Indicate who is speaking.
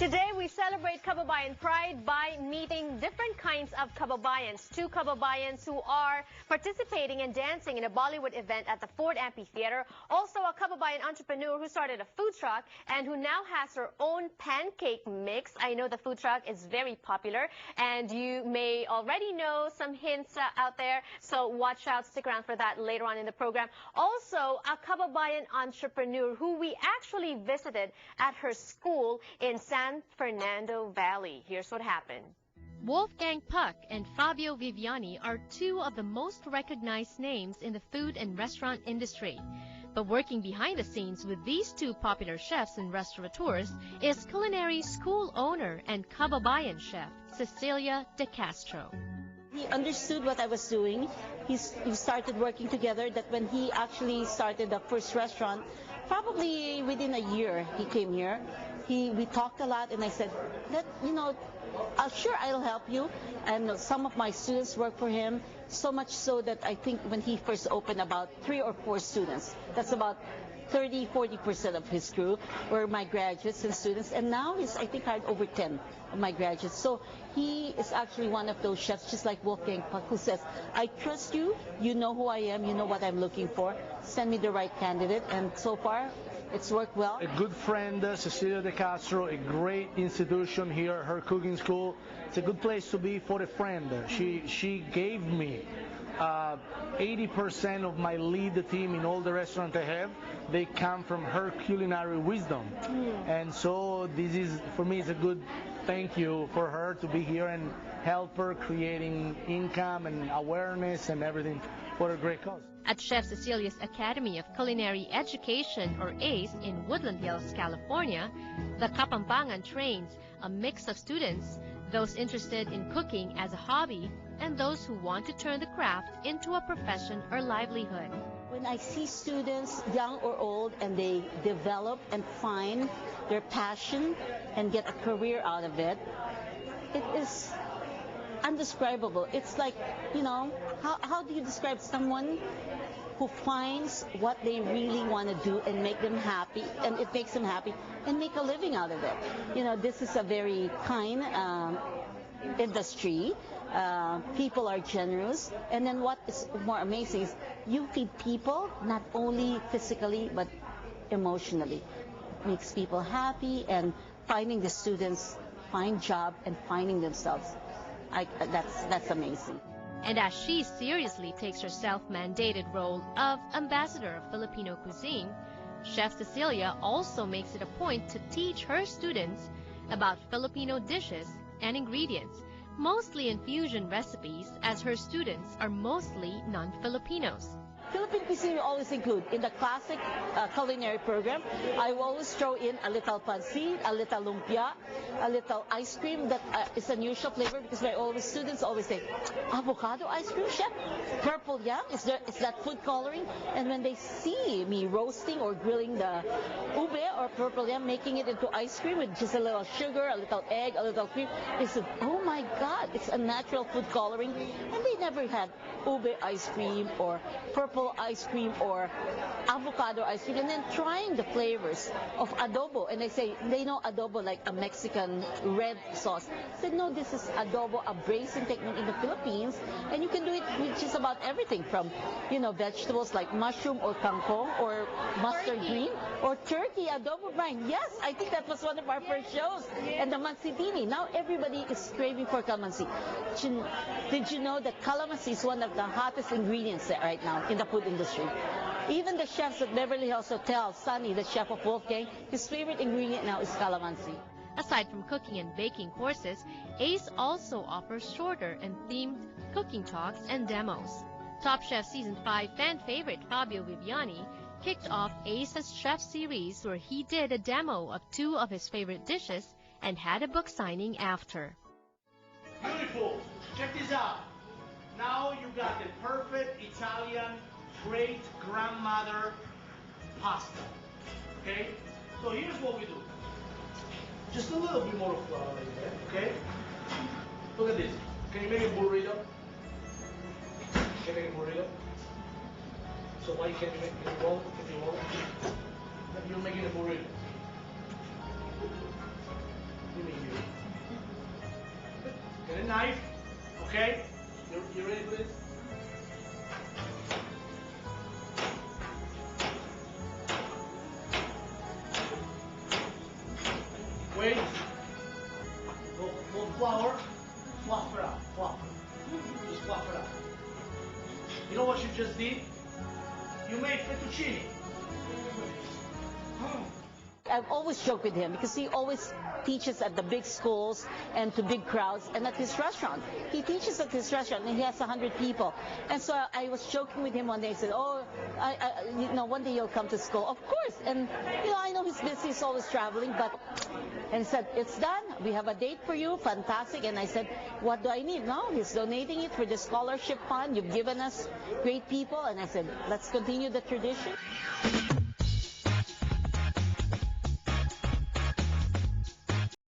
Speaker 1: Today we celebrate Kababayan Pride by meeting different kinds of Kababayans. Two Kababayans who are participating and dancing in a Bollywood event at the Ford Amphitheater. Also a Kababayan entrepreneur who started a food truck and who now has her own pancake mix. I know the food truck is very popular and you may already know some hints out there. So watch out, stick around for that later on in the program. Also a Kababayan entrepreneur who we actually visited at her school in San Fernando Valley. Here's what happened.
Speaker 2: Wolfgang Puck and Fabio Viviani are two of the most recognized names in the food and restaurant industry. But working behind the scenes with these two popular chefs and restaurateurs is Culinary school owner and Kababayan chef Cecilia De Castro.
Speaker 3: He understood what I was doing. We started working together. That when he actually started the first restaurant, probably within a year he came here. We talked a lot, and I said, sure, I'll help you. And some of my students work for him, so much so that I think when he first opened, about 3 or 4 students. That's about 30–40% of his crew were my graduates and students, and now he's, I think, hired over 10 of my graduates. So he is actually one of those chefs, just like Wolfgang Puck, who says, I trust you, you know who I am, you know what I'm looking for, send me the right candidate, and so far it's worked well.
Speaker 4: A good friend, Cecilia De Castro, a great institution here, her cooking school. It's a good place to be for a friend. She gave me 80% of my lead team in all the restaurants I have. They come from her culinary wisdom. And so this is, for me, it's a good thank you for her to be here and help her creating income and awareness and everything for a great cause.
Speaker 2: At Chef Cecilia's Academy of Culinary Education, or ACE, in Woodland Hills, California, the Kapampangan trains a mix of students, those interested in cooking as a hobby, and those who want to turn the craft into a profession or livelihood.
Speaker 3: When I see students, young or old, and they develop and find their passion and get a career out of it, it is undescribable. It's like, how do you describe someone who finds what they really want to do and make them happy, and it makes them happy, and make a living out of it? This is a very kind industry. People are generous, and then what is more amazing is you feed people not only physically but emotionally. Makes people happy, and finding the students find job and finding themselves. That's amazing.
Speaker 2: And as she seriously takes her self-mandated role of ambassador of Filipino cuisine, Chef Cecilia also makes it a point to teach her students about Filipino dishes and ingredients, mostly in fusion recipes, as her students are mostly non-Filipinos.
Speaker 3: Philippine cuisine we always include in the classic culinary program. I will always throw in a little pancit, a little lumpia, a little ice cream that is an unusual flavor, because my students always say, avocado ice cream, chef? Purple yam? Is that food coloring? And when they see me roasting or grilling the ube or purple yam, making it into ice cream with just a little sugar, a little egg, a little cream, they said, oh my God, it's a natural food coloring. And they never had ube ice cream or purple ice cream or avocado ice cream, and then trying the flavors of adobo, and they know adobo like a Mexican red sauce. I said, no, this is adobo, a braising technique in the Philippines, and you can do it with just about everything from vegetables like mushroom or kangkong or mustard green or turkey adobo brine. Yes, I think that was one of our first shows. And the mansitini. Now everybody is craving for calamansi. Did you know that calamansi is one of the hottest ingredients right now in the food industry? Even the chefs at Beverly Hills Hotel, Sunny, the chef of Wolfgang, his favorite ingredient now is calamansi.
Speaker 2: Aside from cooking and baking courses, ACE also offers shorter and themed cooking talks and demos. Top Chef Season 5 fan favorite Fabio Viviani kicked off ACE's Chef Series, where he did a demo of 2 of his favorite dishes and had a book signing after.
Speaker 4: Beautiful. Check this out. Now you got the perfect Italian great-grandmother pasta. Okay? So here's what we do. Just a little bit more flour like that, okay? Look at this. Can you make a burrito? Can you make a burrito? So why can't you make it roll? Can you roll? You're making a burrito. just did? You made fettuccine.
Speaker 3: I've always joked with him because he always teaches at the big schools and to big crowds, and at his restaurant. He teaches at his restaurant and he has 100 people. And so I was joking with him one day. I said, oh, one day you'll come to school. Of course. And, I know he's busy, he's always traveling, but, and he said, it's done. We have a date for you. Fantastic. And I said, what do I need? No, he's donating it for the scholarship fund. You've given us great people. And I said, let's continue the tradition.